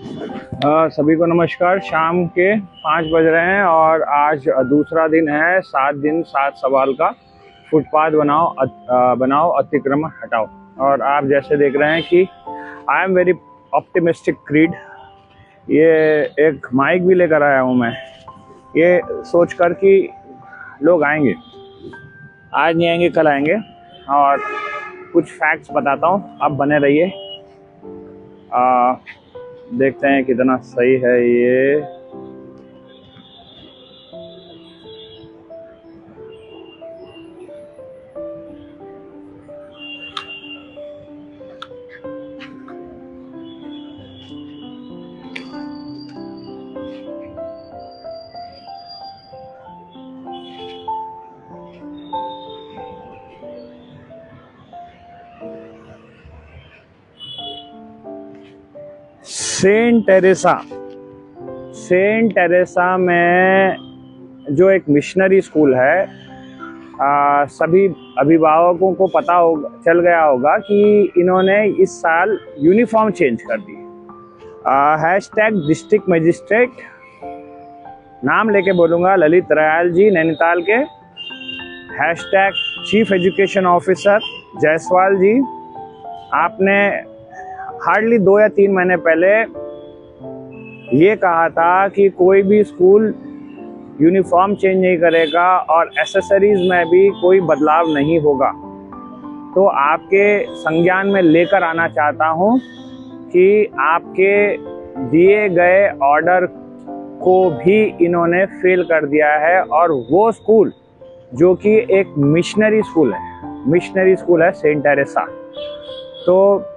सभी को नमस्कार। शाम के 5 बज रहे हैं और आज दूसरा दिन है, 7 दिन 7 सवाल का। फुटपाथ बनाओ अतिक्रमण हटाओ। और आप जैसे देख रहे हैं कि I am very optimistic creed. ये एक माइक भी लेकर आया हूँ मैं, ये सोच कर कि लोग आएंगे, आज नहीं आएंगे कल आएंगे। और कुछ फैक्ट्स बताता हूँ, आप बने रहिए। देखते हैं कितना सही है ये। सेंट टेरेसा में जो एक मिशनरी स्कूल है, सभी अभिभावकों को पता होगा, चल गया होगा कि इन्होंने इस साल यूनिफॉर्म चेंज कर दी। हैशटैग डिस्ट्रिक्ट मजिस्ट्रेट, नाम लेके बोलूँगा, ललित रयाल जी नैनीताल के। Hashtag chief education officer Jaiswal ji. आपने हार्डली 2 या 3 महीने पहले ये कहा था कि कोई भी स्कूल यूनिफॉर्म चेंज नहीं करेगा और एसेसरीज में भी कोई बदलाव नहीं होगा। तो आपके संज्ञान में लेकर आना चाहता हूँ कि आपके दिए गए ऑर्डर को भी इन्होंने फेल कर दिया है। और वो स्कूल जो कि एक मिशनरी स्कूल है सेंट टेरेसा, तो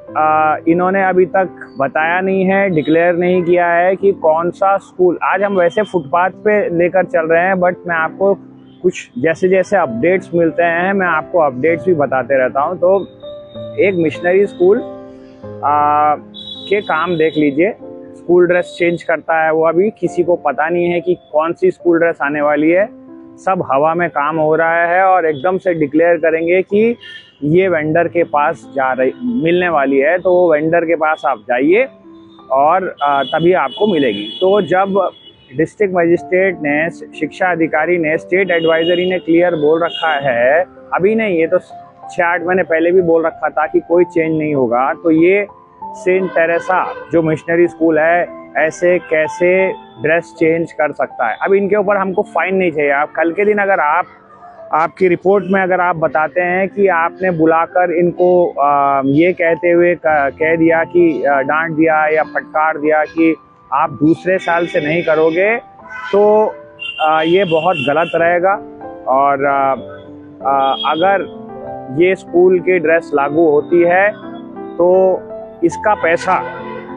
इन्होंने अभी तक बताया नहीं है, डिक्लेयर नहीं किया है कि कौन सा स्कूल। आज हम वैसे फुटपाथ पे लेकर चल रहे हैं, बट मैं आपको कुछ जैसे जैसे अपडेट्स मिलते हैं मैं आपको अपडेट्स भी बताते रहता हूं। तो एक मिशनरी स्कूल के काम देख लीजिए। स्कूल ड्रेस चेंज करता है वो, अभी किसी को पता नहीं है कि कौन सी स्कूल ड्रेस आने वाली है। सब हवा में काम हो रहा है और एकदम से डिक्लेयर करेंगे कि ये वेंडर के पास मिलने वाली है, तो वो वेंडर के पास आप जाइए और तभी आपको मिलेगी। तो जब डिस्ट्रिक्ट मजिस्ट्रेट ने, शिक्षा अधिकारी ने, स्टेट एडवाइजरी ने क्लियर बोल रखा है, अभी नहीं, ये तो 6-8 महीने पहले भी बोल रखा था कि कोई चेंज नहीं होगा, तो ये सेंट टेरेसा जो मिशनरी स्कूल है ऐसे कैसे ड्रेस चेंज कर सकता है। अब इनके ऊपर हमको फाइन नहीं चाहिए। आप कल के दिन अगर आपकी रिपोर्ट में अगर आप बताते हैं कि आपने बुलाकर इनको ये कहते हुए कह दिया कि डांट दिया या फटकार दिया कि आप दूसरे साल से नहीं करोगे, तो ये बहुत गलत रहेगा। और अगर ये स्कूल की ड्रेस लागू होती है तो इसका पैसा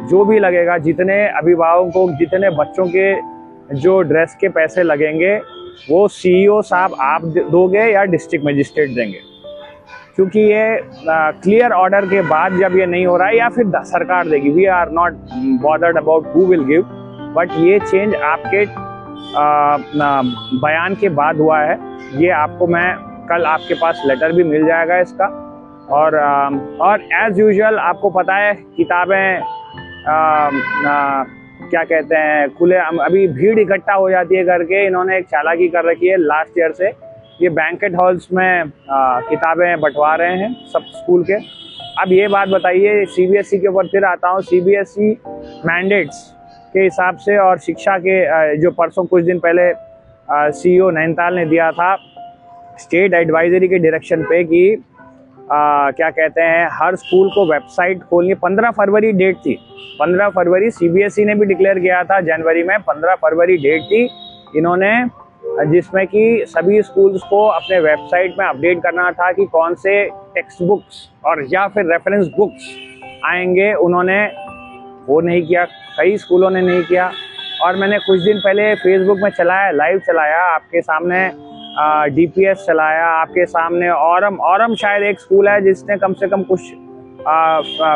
जो भी लगेगा, जितने अभिभावकों, जितने बच्चों के जो ड्रेस के पैसे लगेंगे, वो सीईओ साहब आप दोगे या डिस्ट्रिक्ट मजिस्ट्रेट देंगे। क्योंकि ये क्लियर ऑर्डर के बाद जब ये नहीं हो रहा है, या फिर सरकार देगी, we are not bothered about who will give, but ये चेंज आपके बयान के बाद हुआ है। ये आपको मैं कल आपके पास लेटर भी मिल जाएगा इसका। और एज यूजुअल आपको पता है किताबें क्या कहते हैं, खुले, अभी भीड़ इकट्ठा हो जाती है करके इन्होंने एक चालाकी कर रखी है लास्ट ईयर से। ये बैंकेट हॉल्स में किताबें बंटवा रहे हैं सब स्कूल के। अब ये बात बताइए, सीबीएसई के ऊपर फिर आता हूँ। सीबीएसई मैंडेट्स के हिसाब से और शिक्षा के जो परसों कुछ दिन पहले सीईओ नैनीताल ने दिया था स्टेट एडवाइजरी के डायरेक्शन पे कि क्या कहते हैं, हर स्कूल को वेबसाइट खोलनी। 15 फरवरी डेट थी, 15 फरवरी सीबीएसई ने भी डिक्लेयर किया था जनवरी में, 15 फरवरी डेट थी इन्होंने, जिसमें कि सभी स्कूल्स को अपने वेबसाइट में अपडेट करना था कि कौन से टेक्स्ट बुक्स और या फिर रेफरेंस बुक्स आएंगे। उन्होंने वो नहीं किया, कई स्कूलों ने नहीं किया। और मैंने कुछ दिन पहले फेसबुक में चलाया, लाइव चलाया आपके सामने, डीपीएस चलाया आपके सामने। औरम शायद एक स्कूल है जिसने कम से कम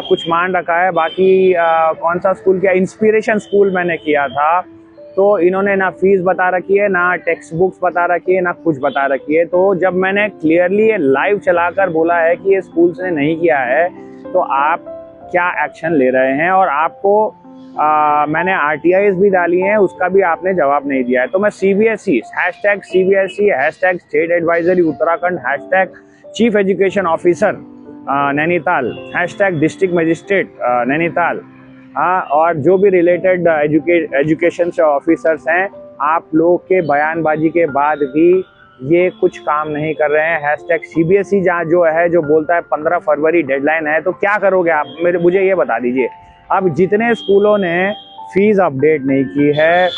कुछ मान रखा है। बाकी कौन सा स्कूल किया, इंस्पिरेशन स्कूल मैंने किया था। तो इन्होंने ना फीस बता रखी है, ना टेक्स्ट बुक्स बता रखी है, ना कुछ बता रखी है। तो जब मैंने क्लियरली ये लाइव चलाकर बोला है कि ये स्कूल्स ने नहीं किया है, तो आप क्या एक्शन ले रहे हैं। और आपको मैंने RTIs भी डाली हैं, उसका भी आपने जवाब नहीं दिया है। तो मैं CBSE #CBSE #state advisory Uttarakhand #chief education officer Nainital #district magistrate Nainital और जो भी रिलेटेड एजुकेशन से ऑफिसर्स हैं, आप लोग के बयानबाजी के बाद भी ये कुछ काम नहीं कर रहे हैं। #CBSE जहाँ जो है जो बोलता है 15 फरवरी डेडलाइन है, तो क्या करोगे आप? मुझे ये बता दीजिए। अब जितने स्कूलों ने फीस अपडेट नहीं की है,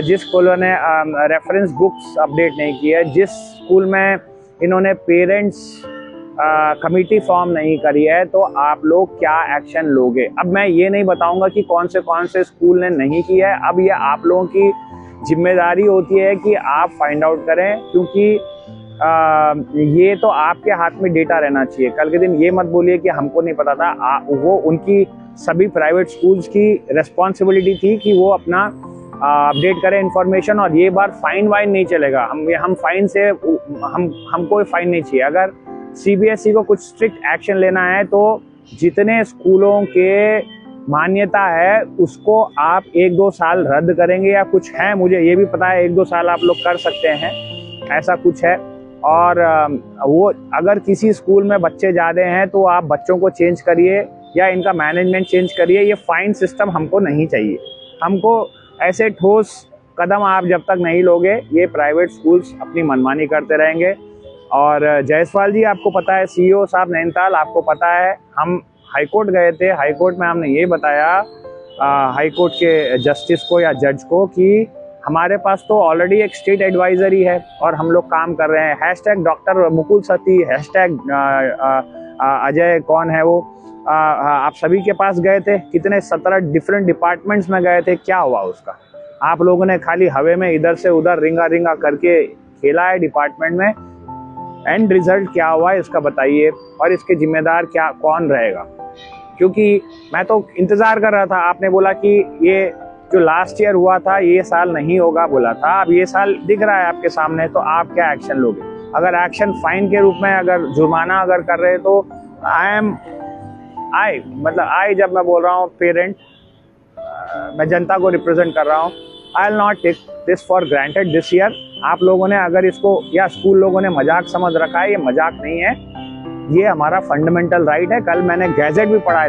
जिस स्कूलों ने रेफरेंस बुक्स अपडेट नहीं की है, जिस स्कूल में इन्होंने पेरेंट्स कमिटी फॉर्म नहीं करी है, तो आप लोग क्या एक्शन लोगे? अब मैं ये नहीं बताऊंगा कि कौन से स्कूल ने नहीं की है। अब ये आप लोगों की जिम्मेदारी होती है कि आप फाइंड आउट करें, क्योंकि ये तो आपके हाथ में डेटा रहना चाहिए। कल के दिन ये मत बोलिए कि हमको नहीं पता था। वो उनकी सभी प्राइवेट स्कूल्स की रिस्पॉन्सिबिलिटी थी कि वो अपना अपडेट करें इंफॉर्मेशन, और ये बार फाइन वाइन नहीं चलेगा। हम फाइन से हमको फाइन नहीं चाहिए। अगर CBSE को कुछ स्ट्रिक्ट एक्शन लेना है तो जितने स्कूलों के मान्यता है उसको आप 1-2 साल रद्द करेंगे या कुछ है, मुझे ये भी पता है 1-2 साल आप लोग कर सकते हैं, ऐसा कुछ है। और वो अगर किसी स्कूल में बच्चे ज़्यादा हैं तो आप बच्चों को चेंज करिए या इनका मैनेजमेंट चेंज करिए। ये फाइन सिस्टम हमको नहीं चाहिए। हमको ऐसे ठोस कदम आप जब तक नहीं लोगे, ये प्राइवेट स्कूल्स अपनी मनमानी करते रहेंगे। और जायसवाल जी, आपको पता है, CEO साहब नैनीताल, आपको पता है हम हाईकोर्ट गए थे। हाईकोर्ट में हमने ये बताया हाईकोर्ट के जस्टिस को या जज को कि हमारे पास तो ऑलरेडी एक स्टेट एडवाइजरी है और हम लोग काम कर रहे हैं। डॉक्टर मुकुल सती, अजय कौन है वो, आप सभी के पास गए थे, कितने 17 डिफरेंट डिपार्टमेंट्स में गए थे, क्या हुआ उसका? आप लोगों ने खाली हवे में इधर से उधर रिंगा करके खेला है डिपार्टमेंट में। एंड रिजल्ट क्या हुआ इसका बताइए, और इसके जिम्मेदार क्या कौन रहेगा? क्योंकि मैं तो इंतजार कर रहा था। आपने बोला कि ये जो लास्ट ईयर हुआ था ये साल नहीं होगा बोला था, अब ये साल दिख रहा है आपके सामने, तो आप क्या एक्शन लोगे? अगर एक्शन फाइन के रूप में अगर जुर्माना अगर कर रहे तो आई जब मैं बोल रहा हूँ पेरेंट, मैं जनता को रिप्रेजेंट कर रहा हूँ, I will not take this for granted this year. आप लोगों ने अगर इसको या स्कूल लोगों ने मजाक समझ रखा है, ये मजाक नहीं है, ये हमारा फंडामेंटल राइट है। कल मैंने गैजेट भी पढ़ा है,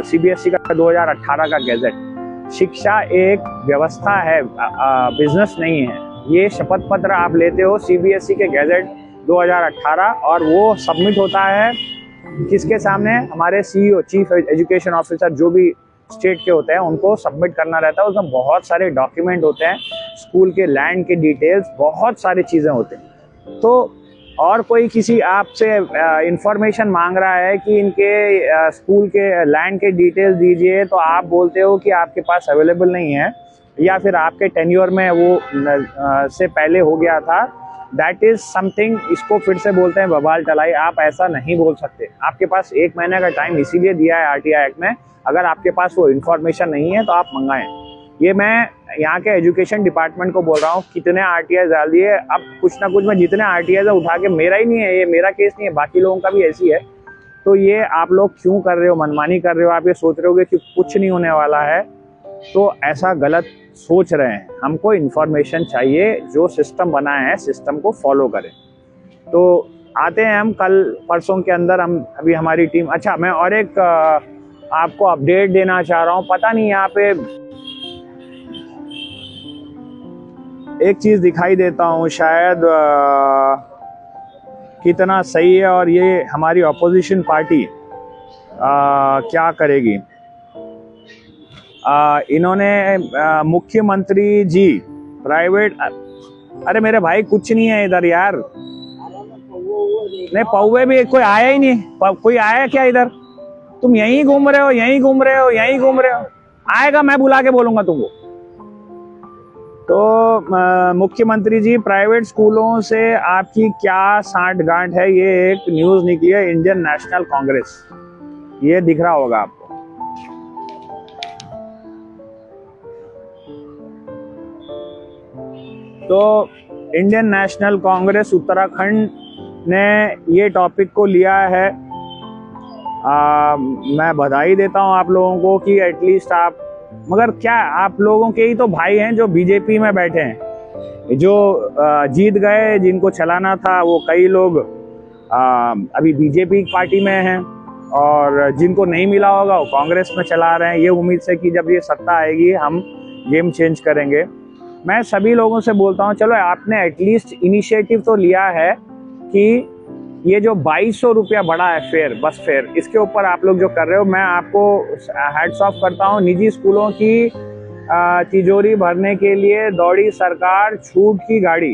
CBSE का 2018 का गैजेट। शिक्षा एक व्यवस्था है, बिजनेस नहीं है। ये शपथ पत्र आप लेते हो CBSE के गैजेट 2018, और वो सबमिट होता है किसके सामने? हमारे CEO, चीफ एजुकेशन ऑफिसर, जो भी स्टेट के होते हैं उनको सबमिट करना रहता है। उसमें बहुत सारे डॉक्यूमेंट होते हैं, स्कूल के लैंड के डिटेल्स, बहुत सारी चीज़ें होती हैं। तो और कोई किसी आपसे इंफॉर्मेशन मांग रहा है कि इनके स्कूल के लैंड के डिटेल्स दीजिए, तो आप बोलते हो कि आपके पास अवेलेबल नहीं है या फिर आपके टेन्योर में वो से पहले हो गया था। दैट इज समथिंग, इसको फिर से बोलते हैं बवाल टलाई। आप ऐसा नहीं बोल सकते। आपके पास 1 महीने का टाइम इसीलिए दिया है RTI एक्ट में। अगर आपके पास वो इन्फॉर्मेशन नहीं है तो आप मंगाएं। ये मैं यहाँ के एजुकेशन डिपार्टमेंट को बोल रहा हूँ, कितने RTI डाल दिए। अब कुछ ना कुछ में जितने RTI उठा के, मेरा ही नहीं है ये, मेरा केस नहीं है, बाकी लोगों का भी ऐसी है। तो ये आप लोग क्यों कर रहे हो, मनमानी कर रहे हो? आप ये सोच रहे होगे कि कुछ नहीं होने वाला है, तो ऐसा गलत सोच रहे हैं। हमको इन्फॉर्मेशन चाहिए, जो सिस्टम बना है सिस्टम को फॉलो करें। तो आते हैं हम कल परसों के अंदर, हम अभी हमारी टीम। अच्छा, मैं और एक आपको अपडेट देना चाह रहा हूँ। पता नहीं यहाँ पे एक चीज दिखाई देता हूँ, शायद कितना सही है, और ये हमारी ऑपोजिशन पार्टी क्या करेगी। इन्होंने मुख्यमंत्री जी प्राइवेट, अरे मेरे भाई कुछ नहीं है इधर यार, नहीं पौवे भी कोई आया ही नहीं। कोई आया क्या इधर? तुम यहीं घूम रहे हो, यहीं घूम रहे हो, यहीं घूम रहे हो। आएगा, मैं बुला के बोलूंगा तुमको। तो मुख्यमंत्री जी, प्राइवेट स्कूलों से आपकी क्या साठगांठ है? ये एक न्यूज निकली है, इंडियन नेशनल कांग्रेस, ये दिख रहा होगा आपको। तो इंडियन नेशनल कांग्रेस उत्तराखंड ने ये टॉपिक को लिया है। मैं बधाई देता हूं आप लोगों को कि एटलीस्ट आप मगर क्या आप लोगों के ही तो भाई हैं जो बीजेपी में बैठे हैं, जो जीत गए, जिनको चलाना था वो कई लोग अभी बीजेपी पार्टी में हैं, और जिनको नहीं मिला होगा वो कांग्रेस में चला रहे हैं। ये उम्मीद से कि जब ये सत्ता आएगी हम गेम चेंज करेंगे। मैं सभी लोगों से बोलता हूँ, चलो आपने एटलीस्ट इनिशिएटिव तो लिया है कि ये जो 2200 रुपया बढ़ा है फेयर, बस फेयर, इसके ऊपर आप लोग जो कर रहे हो, मैं आपको हैट्स ऑफ करता हूँ। निजी स्कूलों की तिजोरी भरने के लिए दौड़ी सरकार, छूट की गाड़ी,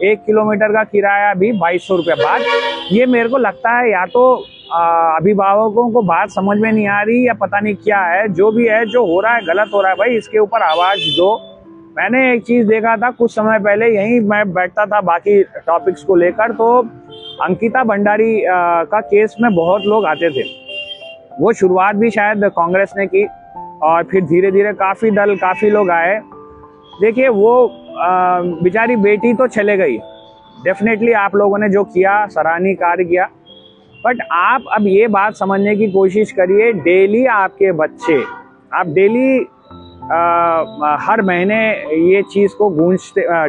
1 किलोमीटर का किराया भी 2200 रुपया। बात ये मेरे को लगता है या तो अभिभावकों को बात समझ में नहीं आ रही या पता नहीं क्या है, जो भी है, जो हो रहा है गलत हो रहा है भाई, इसके ऊपर आवाज दो। मैंने एक चीज देखा था कुछ समय पहले, यहीं मैं बैठता था बाकी टॉपिक्स को लेकर, तो अंकिता भंडारी का केस में बहुत लोग आते थे। वो शुरुआत भी शायद कांग्रेस ने की और फिर धीरे धीरे काफी लोग आए। देखिए वो बेचारी बेटी तो चले गई, डेफिनेटली आप लोगों ने जो किया सराहनीय कार्य किया, बट आप अब ये बात समझने की कोशिश करिए, डेली आपके बच्चे, आप डेली हर महीने ये चीज को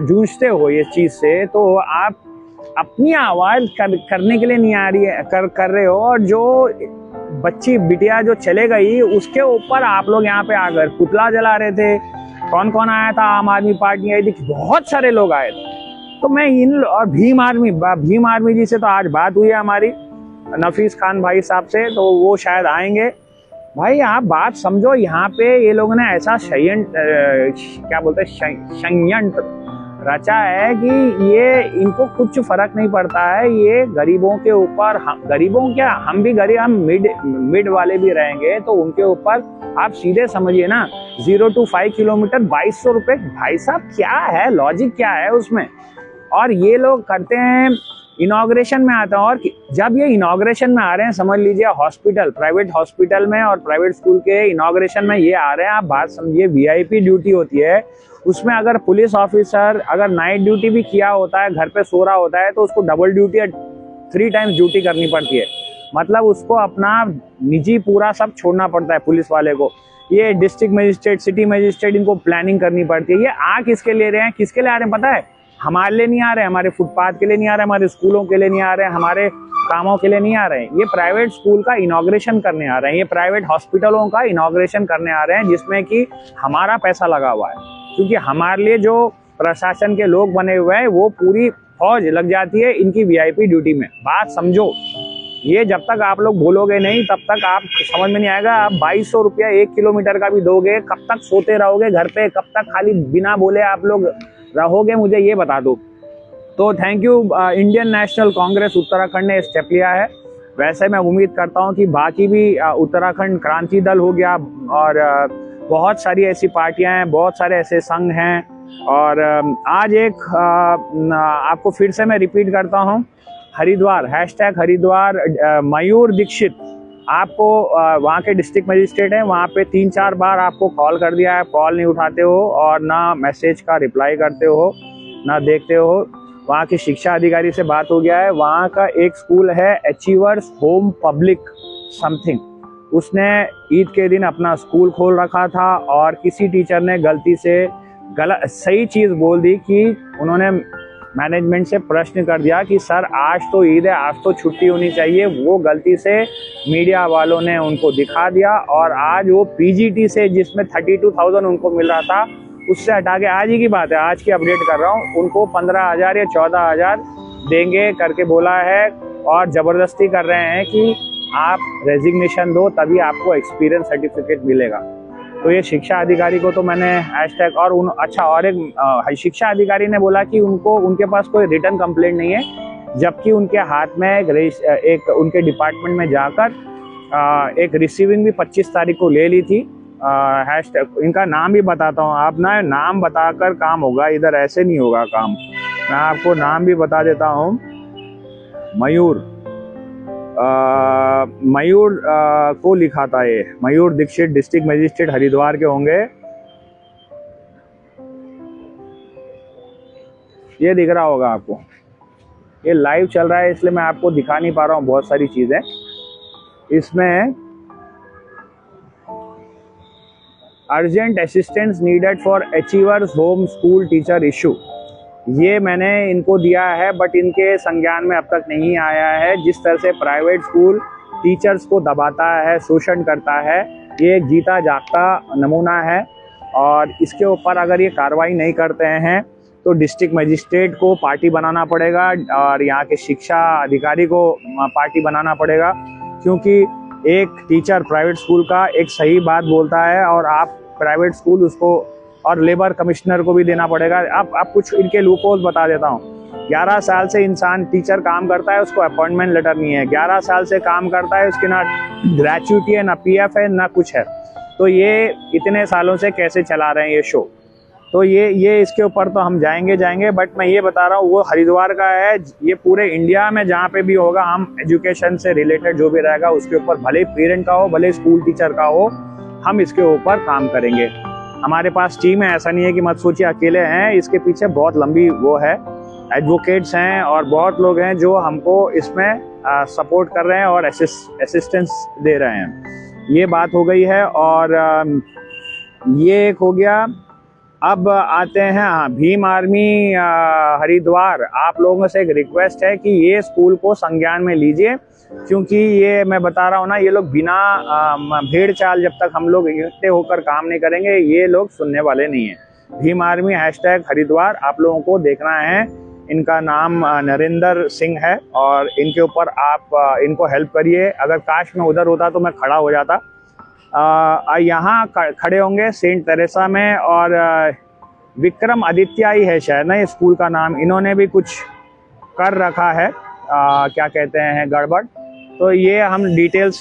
जूझते हो ये चीज से, तो आप अपनी आवाज करने के लिए नहीं आ रही है, कर रहे हो, और जो बच्ची बिटिया जो चले गई उसके ऊपर आप लोग यहाँ पे आकर पुतला जला रहे थे। कौन कौन आया था? आम आदमी पार्टी आई थी, बहुत सारे लोग आए थे। तो मैं और भीम आर्मी जी से तो आज बात हुई है हमारी, नफीस खान भाई साहब से, तो वो शायद आएंगे। भाई आप बात समझो, यहाँ पे ये लोगों ने ऐसा षड्यंत्र रचा है कि ये इनको कुछ फर्क नहीं पड़ता है। ये गरीबों के ऊपर, गरीबों क्या, हम भी गरीब, हम मिड वाले भी रहेंगे, तो उनके ऊपर आप सीधे समझिए ना, 0 to 5 किलोमीटर 2200 रुपए। भाई साहब क्या है लॉजिक, क्या है उसमें? और ये लोग करते हैं, इनॉग्रेशन में आता है, और जब ये इनॉग्रेशन में आ रहे हैं, समझ लीजिए हॉस्पिटल, प्राइवेट हॉस्पिटल में और प्राइवेट स्कूल के इनॉग्रेशन में ये आ रहे हैं, आप बात समझिए, वीआईपी ड्यूटी होती है उसमें। अगर पुलिस ऑफिसर अगर नाइट ड्यूटी भी किया होता है, घर पे सो रहा होता है, तो उसको डबल ड्यूटी या 3 टाइम्स ड्यूटी करनी पड़ती है। मतलब उसको अपना निजी पूरा सब छोड़ना पड़ता है पुलिस वाले को। ये डिस्ट्रिक्ट मजिस्ट्रेट, सिटी मजिस्ट्रेट, इनको प्लानिंग करनी पड़ती है। ये आ किसके ले रहे हैं, किसके लिए आ रहे हैं पता है? हमारे लिए नहीं आ रहे, हमारे फुटपाथ के लिए नहीं आ रहे, हमारे स्कूलों के लिए नहीं आ रहे, हमारे कामों के लिए नहीं आ रहे हैं। ये प्राइवेट स्कूल का इनॉग्रेशन करने आ रहे हैं, ये प्राइवेट हॉस्पिटलों का इनॉग्रेशन करने आ रहे हैं, जिसमें कि हमारा पैसा लगा हुआ है। क्योंकि हमारे लिए जो प्रशासन के लोग बने हुए हैं, वो पूरी फौज लग जाती है इनकी वीआईपी ड्यूटी में। बात समझो, ये जब तक आप लोग बोलोगे नहीं तब तक आप समझ में नहीं आएगा। आप 2200 रुपया 1 किलोमीटर का भी दोगे, कब तक सोते रहोगे घर पे, कब तक खाली बिना बोले आप लोग रहोगे, मुझे ये बता दो। तो thank you, Indian national Congress Uttarakhand ने स्टेप लिया है। वैसे मैं उम्मीद करता हूँ कि बाकी भी उत्तराखंड क्रांति दल हो गया, और बहुत सारी ऐसी पार्टियां हैं, बहुत सारे ऐसे संघ हैं। और आज एक आपको फिर से मैं रिपीट करता हूँ, हरिद्वार, #हरिद्वार, मयूर दीक्षित, आपको वहाँ के डिस्ट्रिक्ट मजिस्ट्रेट हैं, वहाँ पे 3-4 बार आपको कॉल कर दिया है, कॉल नहीं उठाते हो और ना मैसेज का रिप्लाई करते हो, ना देखते हो। वहाँ की शिक्षा अधिकारी से बात हो गया है, वहाँ का एक स्कूल है अचीवर्स होम पब्लिक समथिंग, उसने ईद के दिन अपना स्कूल खोल रखा था, और किसी टीचर ने गलती से सही चीज़ बोल दी कि उन्होंने मैनेजमेंट से प्रश्न कर दिया कि सर आज तो ईद है, आज तो छुट्टी होनी चाहिए। वो गलती से मीडिया वालों ने उनको दिखा दिया, और आज वो पीजीटी से जिसमें 32,000 उनको मिल रहा था, उससे हटा के, आज ही की बात है, आज की अपडेट कर रहा हूँ, उनको 15,000 या 14,000 देंगे करके बोला है, और ज़बरदस्ती कर रहे हैं कि आप रेजिग्नेशन दो तभी आपको एक्सपीरियंस सर्टिफिकेट मिलेगा। तो ये शिक्षा अधिकारी को तो मैंने हैशटैग और एक शिक्षा अधिकारी ने बोला कि उनके पास कोई रिटर्न कंप्लेंट नहीं है, जबकि उनके हाथ में एक उनके डिपार्टमेंट में जाकर एक रिसीविंग भी 25 तारीख को ले ली थी। हैशटैग इनका नाम भी बताता हूँ, आप ना नाम बताकर काम होगा, इधर ऐसे नहीं होगा काम। मैं आपको नाम भी बता देता हूँ, मयूर को लिखा था, ये मयूर दीक्षित, डिस्ट्रिक्ट मजिस्ट्रेट हरिद्वार के होंगे। ये दिख रहा होगा आपको, ये लाइव चल रहा है इसलिए मैं आपको दिखा नहीं पा रहा हूँ बहुत सारी चीजें। इसमें urgent assistance needed for achievers home school teacher issue, ये मैंने इनको दिया है बट इनके संज्ञान में अब तक नहीं आया है। जिस तरह से प्राइवेट स्कूल टीचर्स को दबाता है, शोषण करता है, ये एक जीता जागता नमूना है और इसके ऊपर अगर ये कार्रवाई नहीं करते हैं तो डिस्ट्रिक्ट मजिस्ट्रेट को पार्टी बनाना पड़ेगा और यहाँ के शिक्षा अधिकारी को पार्टी बनाना पड़ेगा, क्योंकि एक टीचर प्राइवेट स्कूल का एक सही बात बोलता है और आप प्राइवेट स्कूल उसको और लेबर कमिश्नर को भी देना पड़ेगा। आप कुछ इनके लूपहोल्स बता देता हूँ। 11 साल से इंसान टीचर काम करता है, उसको अपॉइंटमेंट लेटर नहीं है। 11 साल से काम करता है, उसकी ना ग्रेच्युटी है, ना पीएफ है, ना कुछ है। तो ये इतने सालों से कैसे चला रहे हैं ये शो? तो ये इसके ऊपर तो हम जाएंगे, बट मैं ये बता रहा हूँ वो हरिद्वार का है। ये पूरे इंडिया में जहाँ पे भी होगा, हम एजुकेशन से रिलेटेड जो भी रहेगा उसके ऊपर, भले पेरेंट का हो, भले स्कूल टीचर का हो, हम इसके ऊपर काम करेंगे। हमारे पास टीम है, ऐसा नहीं है कि मत सोचिए अकेले हैं, इसके पीछे बहुत लंबी वो है, एडवोकेट्स हैं और बहुत लोग हैं जो हमको इसमें सपोर्ट कर रहे हैं और असिस्टेंस दे रहे हैं। ये बात हो गई है और ये एक हो गया। अब आते हैं भीम आर्मी हरिद्वार, आप लोगों से एक रिक्वेस्ट है कि ये स्कूल को संज्ञान में लीजिए, क्योंकि ये मैं बता रहा हूँ ना, ये लोग बिना भेड़ चाल, जब तक हम लोग इकट्ठे होकर काम नहीं करेंगे ये लोग सुनने वाले नहीं है। भीम आर्मी #हरिद्वार आप लोगों को देखना है। इनका नाम नरेंद्र सिंह है और इनके ऊपर आप इनको हेल्प करिए। अगर काश मैं उधर होता तो मैं खड़ा हो जाता। यहाँ खड़े होंगे सेंट तेरेसा में, और विक्रम आदित्य ही है शायद ना ये स्कूल का नाम, इन्होंने भी कुछ कर रखा है, क्या कहते हैं, गड़बड़। तो ये हम डिटेल्स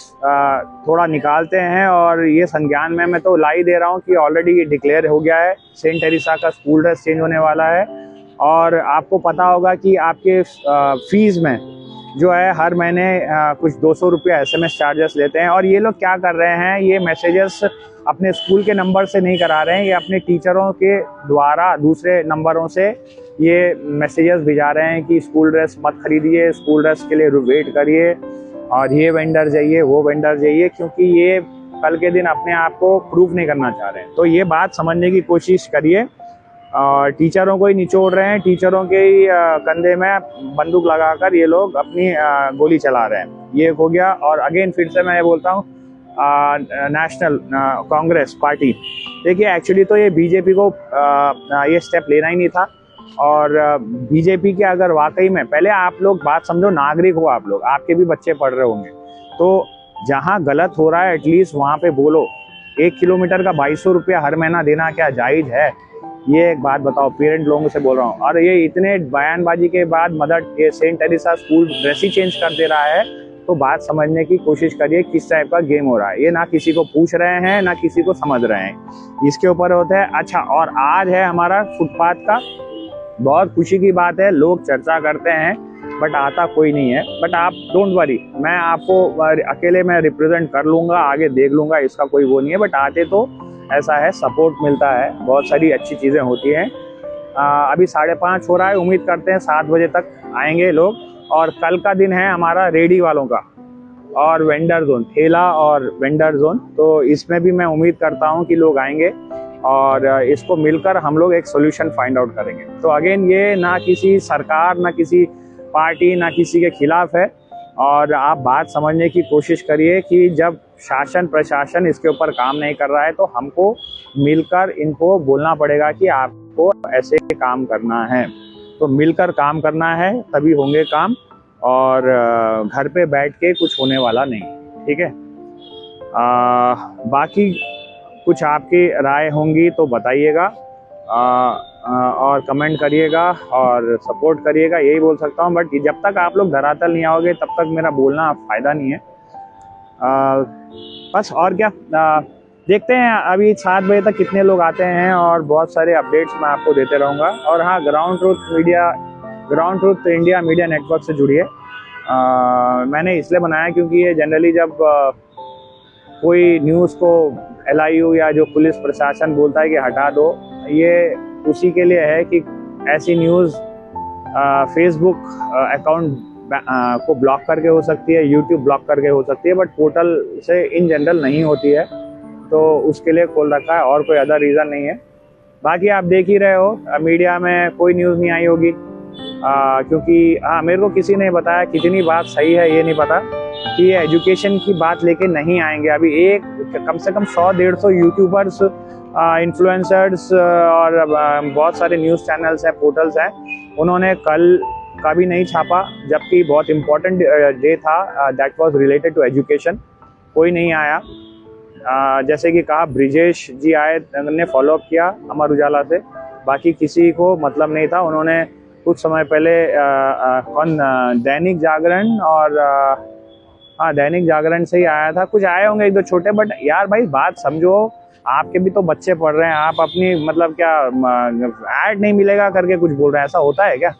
थोड़ा निकालते हैं और ये संज्ञान में मैं तो ला ही दे रहा हूँ कि ऑलरेडी ये डिक्लेयर हो गया है। सेंट टेरेसा का स्कूल ड्रेस चेंज होने वाला है और आपको पता होगा कि आपके फीस में जो है हर महीने कुछ 200 रुपया SMS चार्जेस लेते हैं। और ये लोग क्या कर रहे हैं, ये मैसेजेस अपने स्कूल के नंबर से नहीं करा रहे हैं, ये अपने टीचरों के द्वारा दूसरे नंबरों से ये मैसेजेस भिजा रहे हैं कि स्कूल ड्रेस मत खरीदिए, स्कूल ड्रेस के लिए वेट करिए और ये वेंडर जाइए, वो वेंडर जाइए, क्योंकि ये कल के दिन अपने आप को प्रूव नहीं करना चाह रहे हैं। तो ये बात समझने की कोशिश करिए। टीचरों को ही निचोड़ रहे हैं, टीचरों के ही कंधे में बंदूक लगाकर ये लोग अपनी गोली चला रहे हैं। ये हो गया। और अगेन फिर से मैं ये बोलता हूँ, नेशनल कांग्रेस पार्टी, देखिए एक्चुअली तो ये बीजेपी को ये स्टेप लेना ही नहीं था। और बीजेपी के अगर वाकई में, पहले आप लोग बात समझो, नागरिक हो आप लोग, आपके भी बच्चे पढ़ रहे होंगे, तो जहाँ गलत हो रहा है एटलीस्ट वहाँ पे बोलो। 1 किलोमीटर का 2200 रुपया हर महीना देना क्या जायज़ है? ये एक बात बताओ, पेरेंट लोगों से बोल रहा हूँ। और ये इतने बयानबाजी के बाद ये सेंट टेरेसा स्कूल ड्रेस ही चेंज कर दे रहा है, तो बात समझने की कोशिश करिए किस टाइप का गेम हो रहा है। ये ना किसी को पूछ रहे हैं, ना किसी को समझ रहे हैं, इसके ऊपर होता है। अच्छा, और आज है हमारा फुटपाथ का, बहुत खुशी की बात है, लोग चर्चा करते हैं बट आता कोई नहीं है। बट आप डोंट वरी, मैं आपको अकेले मैं रिप्रेजेंट कर लूँगा, आगे देख लूँगा, इसका कोई वो नहीं है। बट आते तो ऐसा है, सपोर्ट मिलता है, बहुत सारी अच्छी चीज़ें होती हैं। अभी 5:30 हो रहा है, उम्मीद करते हैं 7 बजे तक आएंगे लोग। और कल का दिन है हमारा रेडी वालों का और वेंडर जोन, ठेला और वेंडर जोन, तो इसमें भी मैं उम्मीद करता हूँ कि लोग आएंगे और इसको मिलकर हम लोग एक सोल्यूशन फाइंड आउट करेंगे। तो अगेन ये ना किसी सरकार, ना किसी पार्टी, ना किसी के खिलाफ है। और आप बात समझने की कोशिश करिए कि जब शासन प्रशासन इसके ऊपर काम नहीं कर रहा है तो हमको मिलकर इनको बोलना पड़ेगा कि आपको ऐसे काम करना है। तो मिलकर काम करना है, तभी होंगे काम, और घर पे बैठ के कुछ होने वाला नहीं, ठीक है। बाकी कुछ आपकी राय होंगी तो बताइएगा और कमेंट करिएगा और सपोर्ट करिएगा, यही बोल सकता हूँ। बट जब तक आप लोग धरातल नहीं आओगे तब तक मेरा बोलना फ़ायदा नहीं है। बस, और क्या, देखते हैं अभी 7 बजे तक कितने लोग आते हैं और बहुत सारे अपडेट्स मैं आपको देते रहूँगा। और हाँ, ground truth India media network से जुड़िए। मैंने इसलिए बनाया क्योंकि ये जनरली जब कोई न्यूज़ को LIU या जो पुलिस प्रशासन बोलता है कि हटा दो, ये उसी के लिए है कि ऐसी न्यूज़ फेसबुक अकाउंट को ब्लॉक करके हो सकती है, यूट्यूब ब्लॉक करके हो सकती है, बट पोर्टल से इन जनरल नहीं होती है। तो उसके लिए खोल रखा है, और कोई अदर रीज़न नहीं है। बाकी आप देख ही रहे हो मीडिया में कोई न्यूज़ नहीं आई होगी, क्योंकि मेरे को किसी ने बताया, कितनी बात सही है ये नहीं पता, कि ये एजुकेशन की बात लेके नहीं आएंगे। अभी एक कम से कम 100-150 यूट्यूबर्स, इन्फ्लुएंसर्स और बहुत सारे न्यूज़ चैनल्स हैं, पोर्टल्स हैं, उन्होंने कल का भी नहीं छापा, जबकि बहुत इम्पोर्टेंट डे था, that was related to education. कोई नहीं आया। जैसे कि कहा, ब्रिजेश जी आए, ने फॉलोअप किया अमर उजाला से, बाकी किसी को मतलब नहीं था। उन्होंने कुछ समय पहले दैनिक जागरण और दैनिक जागरण से ही आया था, कुछ आए होंगे एक दो छोटे, बट यार भाई बात समझो, आपके भी तो बच्चे पढ़ रहे हैं, आप अपनी मतलब क्या ऐड नहीं मिलेगा करके कुछ बोल रहे हैं, ऐसा होता है क्या?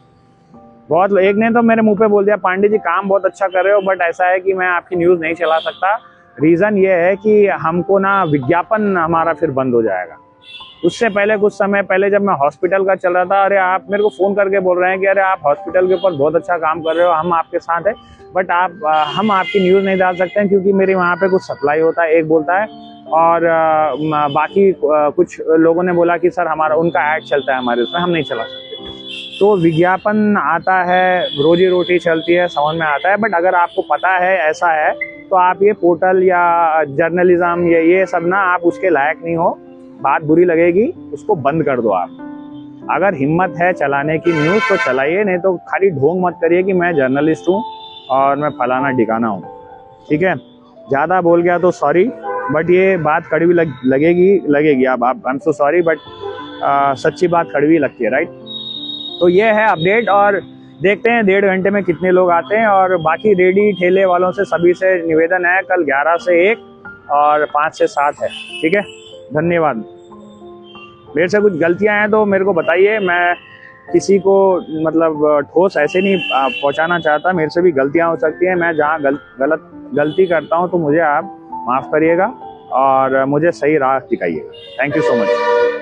बहुत एक ने तो मेरे मुंह पे बोल दिया, पांडे जी काम बहुत अच्छा कर रहे हो, बट ऐसा है कि मैं आपकी न्यूज़ नहीं चला सकता। रीज़न ये है कि हमको ना विज्ञापन हमारा फिर बंद हो जाएगा। उससे पहले कुछ समय पहले जब मैं हॉस्पिटल का चल रहा था, अरे आप मेरे को फ़ोन करके बोल रहे हैं कि अरे आप हॉस्पिटल के ऊपर बहुत अच्छा काम कर रहे हो, हम आपके साथ हैं, बट हम आपकी न्यूज़ नहीं डाल सकते हैं क्योंकि मेरी वहाँ पे कुछ सप्लाई होता है, एक बोलता है, और बाकी कुछ लोगों ने बोला कि सर हमारा उनका ऐड चलता है हमारे उसमें, हम नहीं चला सकते। तो विज्ञापन आता है, रोजी रोटी चलती है, समझ में आता है, बट अगर आपको पता है ऐसा है तो आप ये पोर्टल या जर्नलिज्म या ये सब ना, आप उसके लायक नहीं हो, बात बुरी लगेगी, उसको बंद कर दो आप। अगर हिम्मत है चलाने की न्यूज़ तो चलाइए, नहीं तो खाली ढोंग मत करिए कि मैं जर्नलिस्ट हूँ और मैं फलाना ठिकाना हूँ। ठीक है, ज़्यादा बोल गया तो सॉरी, बट ये बात कड़वी लगेगी। अब I am so sorry, but सच्ची बात कड़वी लगती है, राइट? तो ये है अपडेट, और देखते हैं 1.5 घंटे में कितने लोग आते हैं। और बाकी रेडी ठेले वालों से सभी से निवेदन है, कल 11 से 1 और 5 से 7 है। ठीक है, धन्यवाद। मेरे से कुछ गलतियां हैं तो मेरे को बताइए, मैं किसी को मतलब ठोस ऐसे नहीं पहुंचाना चाहता, मेरे से भी गलतियां हो सकती हैं। मैं जहां गलती करता हूं तो मुझे आप माफ़ करिएगा और मुझे सही राह दिखाइएगा। Thank you so much.